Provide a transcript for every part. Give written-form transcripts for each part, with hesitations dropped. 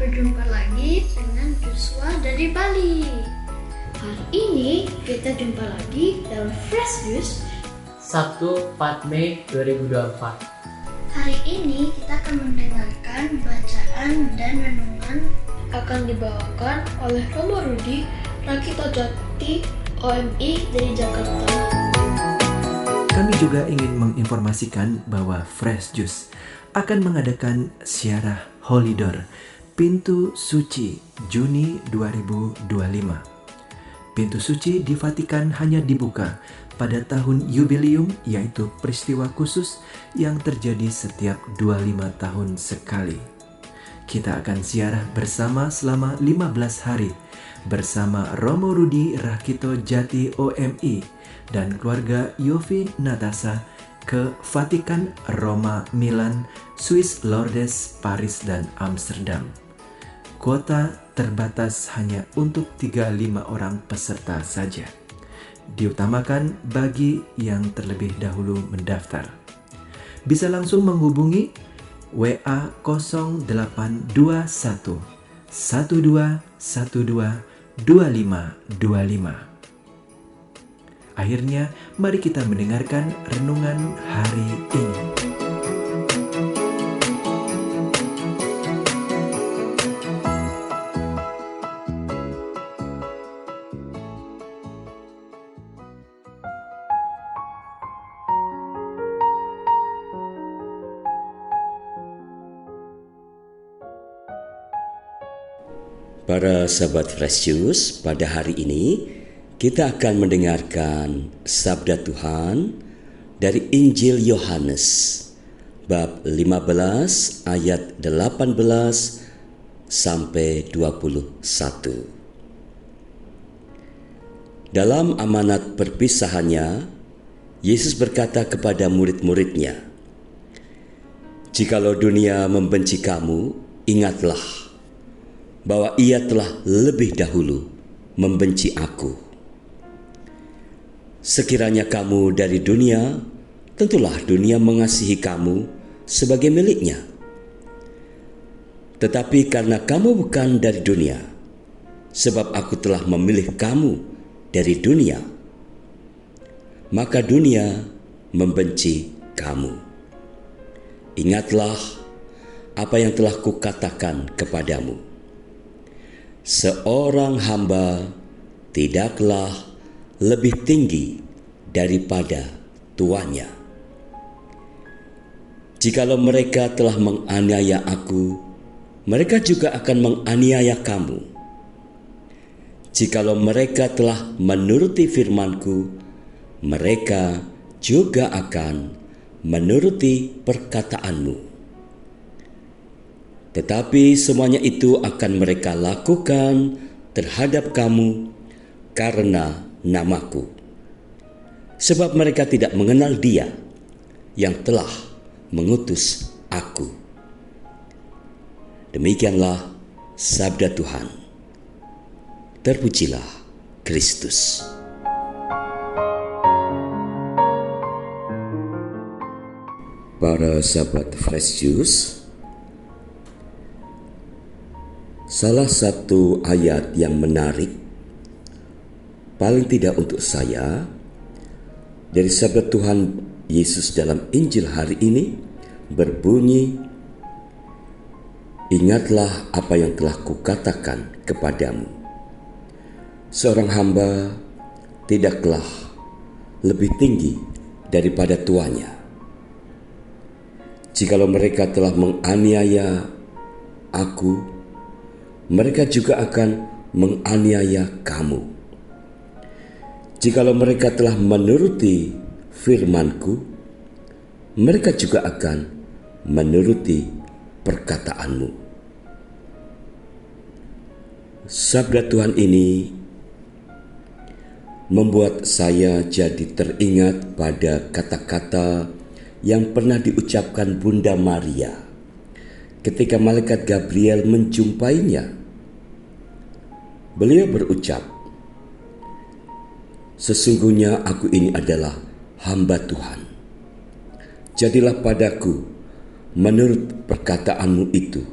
Berjumpa lagi dengan Joshua dari Bali. Hari ini kita jumpa lagi dalam Fresh Juice Sabtu 4 Mei 2024. Hari ini kita akan mendengarkan bacaan dan renungan akan dibawakan oleh Romo Rudi Rakito Jati OMI dari Jakarta. Kami juga ingin menginformasikan bahwa Fresh Juice akan mengadakan Ziarah Holy Door Pintu Suci Juni 2025. Pintu suci di Vatikan hanya dibuka pada tahun jubileum, yaitu peristiwa khusus yang terjadi setiap 25 tahun sekali. Kita akan ziarah bersama selama 15 hari bersama Romo Rudi Rakito Jati OMI dan keluarga Yofi Natasha ke Vatikan, Roma, Milan, Swiss, Lourdes, Paris, dan Amsterdam. Kuota terbatas hanya untuk 35 orang peserta saja. Diutamakan bagi yang terlebih dahulu mendaftar. Bisa langsung menghubungi WA 0821 1212 2525. Akhirnya, mari kita mendengarkan renungan hari ini. Para sahabat Fresh Juice, pada hari ini kita akan mendengarkan sabda Tuhan dari Injil Yohanes bab 15 ayat 18 sampai 21. Dalam amanat perpisahannya, Yesus berkata kepada murid-muridnya, "Jikalau dunia membenci kamu, ingatlah bahwa ia telah lebih dahulu membenci aku. Sekiranya kamu dari dunia, tentulah dunia mengasihi kamu sebagai miliknya. Tetapi karena kamu bukan dari dunia, sebab aku telah memilih kamu dari dunia, maka dunia membenci kamu. Ingatlah apa yang telah kukatakan kepadamu. Seorang hamba tidaklah lebih tinggi daripada tuannya. Jikalau mereka telah menganiaya aku, mereka juga akan menganiaya kamu. Jikalau mereka telah menuruti firman-Ku, mereka juga akan menuruti perkataan-Mu. Tetapi semuanya itu akan mereka lakukan terhadap kamu karena namaku, sebab mereka tidak mengenal Dia yang telah mengutus aku." Demikianlah sabda Tuhan. Terpujilah Kristus. Para sahabat Fresh Juice, salah satu ayat yang menarik, paling tidak untuk saya, dari sabda Tuhan Yesus dalam Injil hari ini berbunyi, "Ingatlah apa yang telah kukatakan kepadamu. Seorang hamba tidaklah lebih tinggi daripada tuannya. Jikalau mereka telah menganiaya aku, mereka juga akan menganiaya kamu. Jikalau mereka telah menuruti firman-Ku, mereka juga akan menuruti perkataan-Mu." Sabda Tuhan ini membuat saya jadi teringat pada kata-kata yang pernah diucapkan Bunda Maria ketika malaikat Gabriel menjumpainya. Beliau berucap, "Sesungguhnya aku ini adalah hamba Tuhan. Jadilah padaku menurut perkataanmu itu."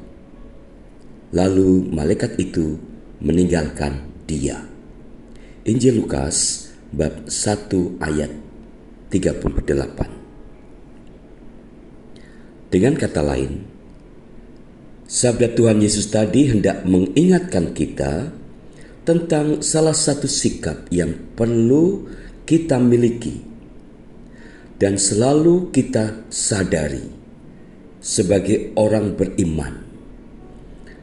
Lalu malaikat itu meninggalkan dia. Injil Lukas bab 1 ayat 38. Dengan kata lain, sabda Tuhan Yesus tadi hendak mengingatkan kita tentang salah satu sikap yang perlu kita miliki dan selalu kita sadari sebagai orang beriman,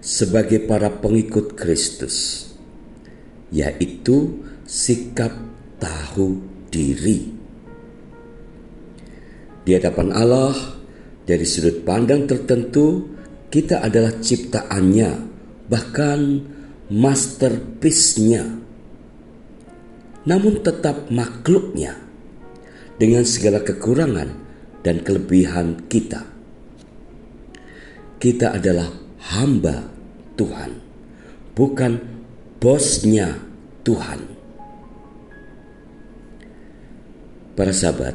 sebagai para pengikut Kristus, yaitu sikap tahu diri. Di hadapan Allah, dari sudut pandang tertentu, kita adalah ciptaannya, bahkan masterpiece-nya. Namun tetap makhluknya dengan segala kekurangan dan kelebihan kita. Kita adalah hamba Tuhan, bukan bosnya Tuhan. Para sahabat,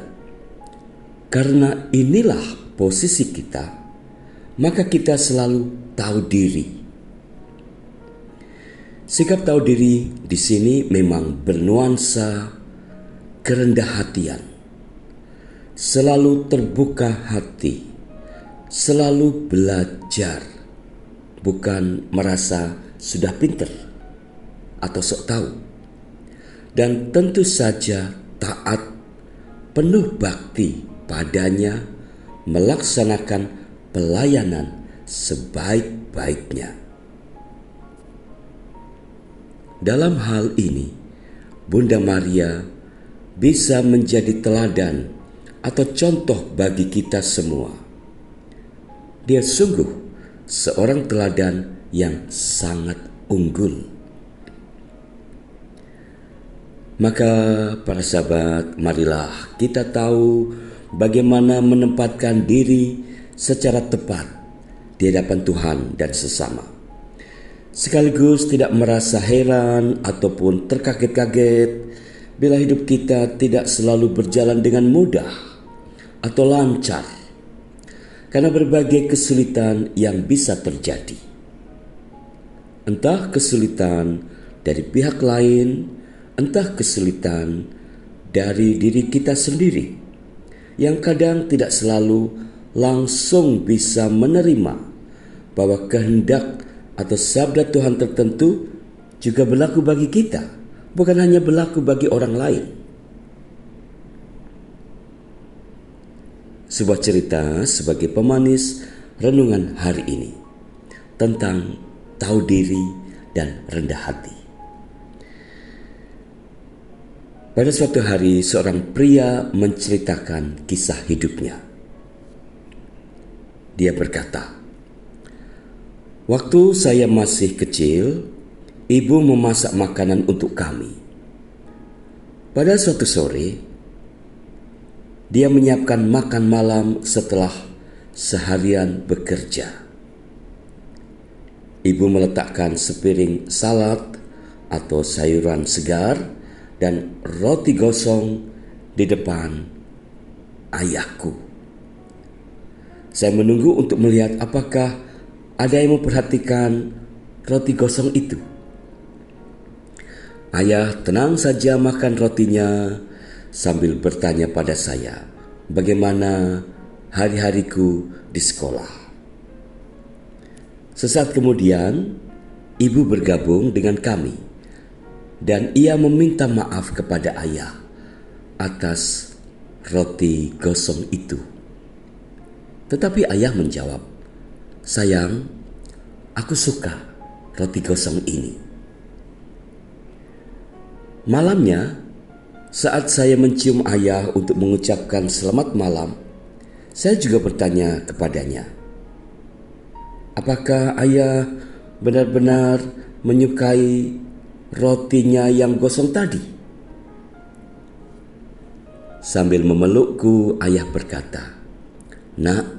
karena inilah posisi kita, maka kita selalu tahu diri. Sikap tahu diri di sini memang bernuansa kerendah hatian, selalu terbuka hati, selalu belajar, bukan merasa sudah pintar atau sok tahu, dan tentu saja taat, penuh bakti padanya, melaksanakan pelayanan sebaik-baiknya. Dalam hal ini, Bunda Maria bisa menjadi teladan atau contoh bagi kita semua. Dia sungguh seorang teladan yang sangat unggul. Maka para sahabat, marilah kita tahu bagaimana menempatkan diri secara tepat di hadapan Tuhan dan sesama. Sekaligus tidak merasa heran ataupun terkaget-kaget bila hidup kita tidak selalu berjalan dengan mudah atau lancar, karena berbagai kesulitan yang bisa terjadi. Entah kesulitan dari pihak lain, entah kesulitan dari diri kita sendiri, yang kadang tidak selalu langsung bisa menerima bahwa kehendak atau sabda Tuhan tertentu juga berlaku bagi kita, bukan hanya berlaku bagi orang lain. Sebuah cerita sebagai pemanis renungan hari ini tentang tahu diri dan rendah hati. Pada suatu hari, seorang pria menceritakan kisah hidupnya. Dia berkata, "Waktu saya masih kecil, ibu memasak makanan untuk kami. Pada suatu sore, dia menyiapkan makan malam setelah seharian bekerja. Ibu meletakkan sepiring salad atau sayuran segar dan roti gosong di depan ayahku. Saya menunggu untuk melihat apakah ada yang memperhatikan roti gosong itu. Ayah tenang saja makan rotinya sambil bertanya pada saya bagaimana hari-hariku di sekolah. Sesaat kemudian, ibu bergabung dengan kami dan ia meminta maaf kepada ayah atas roti gosong itu. Tetapi ayah menjawab, 'Sayang, aku suka roti gosong ini.' Malamnya, saat saya mencium ayah untuk mengucapkan selamat malam, saya juga bertanya kepadanya, apakah ayah benar-benar menyukai rotinya yang gosong tadi? Sambil memelukku, ayah berkata, 'Nak,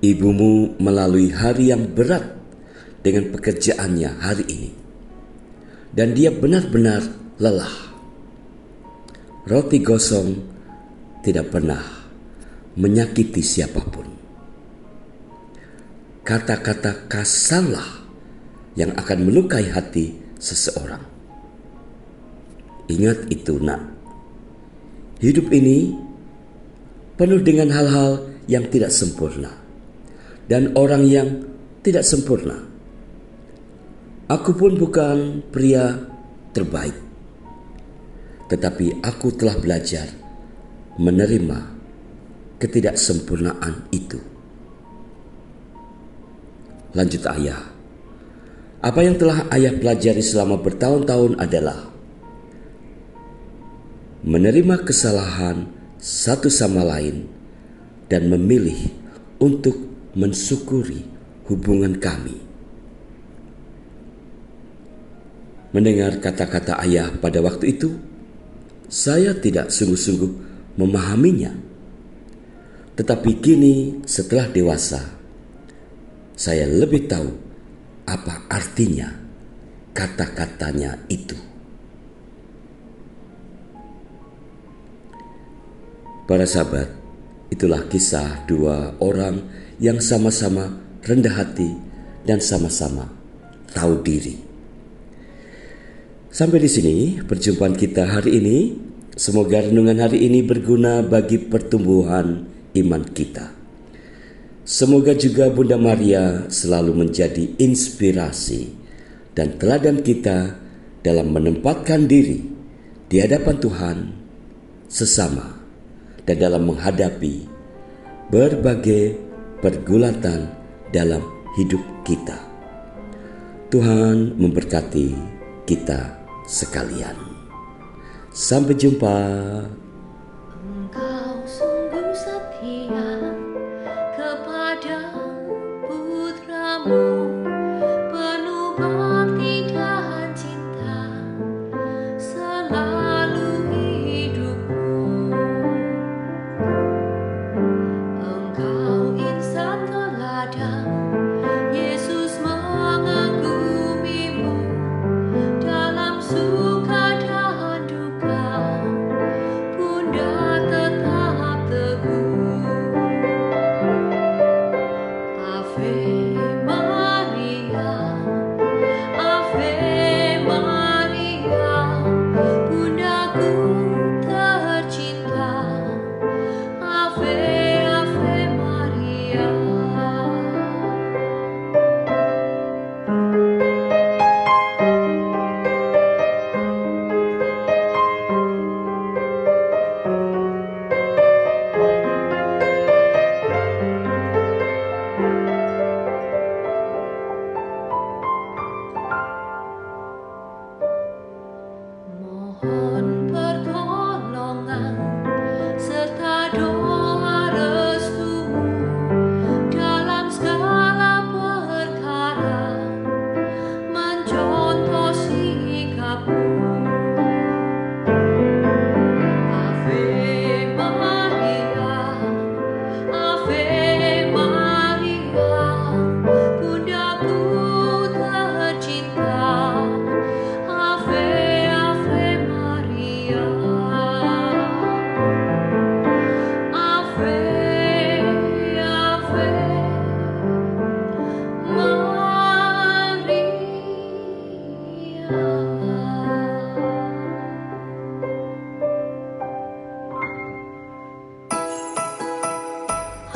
ibumu melalui hari yang berat dengan pekerjaannya hari ini, dan dia benar-benar lelah. Roti gosong tidak pernah menyakiti siapapun.' kata-kata kasarlah yang akan melukai hati seseorang. Ingat itu, nak. Hidup ini penuh dengan hal-hal yang tidak sempurna dan orang yang tidak sempurna. Aku pun bukan pria terbaik, tetapi aku telah belajar menerima ketidaksempurnaan itu. Lanjut ayah. Apa yang telah ayah pelajari selama bertahun-tahun adalah menerima kesalahan satu sama lain dan memilih untuk mensyukuri hubungan kami. Mendengar kata-kata ayah pada waktu itu, saya tidak sungguh-sungguh memahaminya. Tetapi kini setelah dewasa, saya lebih tahu apa artinya kata-katanya itu. Para sahabat, itulah kisah dua orang yang sama-sama rendah hati dan sama-sama tahu diri. Sampai di sini perjumpaan kita hari ini. Semoga renungan hari ini berguna bagi pertumbuhan iman kita. Semoga juga Bunda Maria selalu menjadi inspirasi dan teladan kita dalam menempatkan diri di hadapan Tuhan, sesama, dan dalam menghadapi berbagai pergulatan dalam hidup kita. Tuhan memberkati kita sekalian. Sampai jumpa. Engkau sungguh setia kepada putramu, penuh bakti dan cinta selalu hidupmu. Engkau insan teladan, Yesus mengagumimu dalam suka dan duka. Bunda tetap teguh. Ave Maria, Ave Maria, Bundaku tercinta. Ave, Ave Maria. Mohon pertolongan serta doa restumu dalam segala perkara, mencontoh sikapmu. Ave Maria, Ave Maria, Bundaku tercinta. Ave, Ave Maria. Ave, Ave Maria.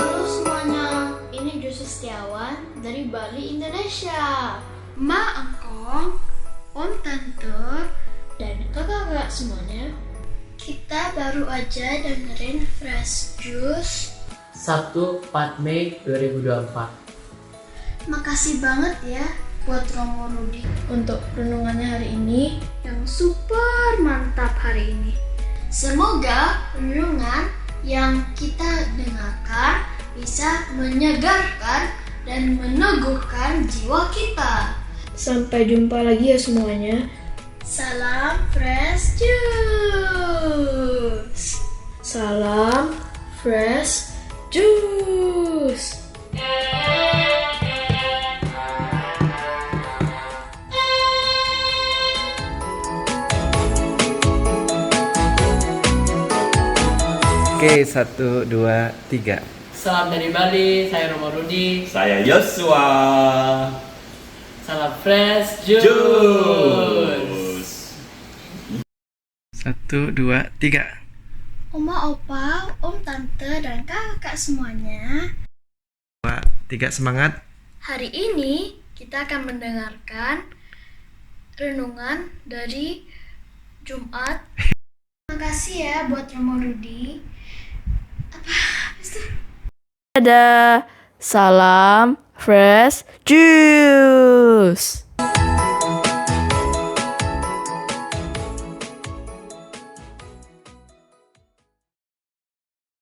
Halo semuanya, ini Josu Setiawan dari Bali, Indonesia. Ma Angkong, Om Tante, dan kakak-kakak semuanya. Kita baru aja dengerin Fresh Juice. Sabtu 4 Mei 2024. Makasih banget ya buat Romo Rudi untuk renungannya hari ini yang super mantap hari ini. Semoga renungan yang kita dengarkan bisa menyegarkan dan meneguhkan jiwa kita. Sampai jumpa lagi ya semuanya. Salam Fresh Juice. Salam Fresh Juice. Oke, 1, 2, 3. Salam dari Bali, saya Romo Rudi. Saya Yosua. Salam Fresh Juice. Jus. 1, 2, 3. Oma, opa, om, tante, dan kakak semuanya. 2, 3, semangat. Hari ini kita akan mendengarkan renungan dari Jumat. Terima kasih ya buat Romo Rudi. Dadah, salam Fresh Juice.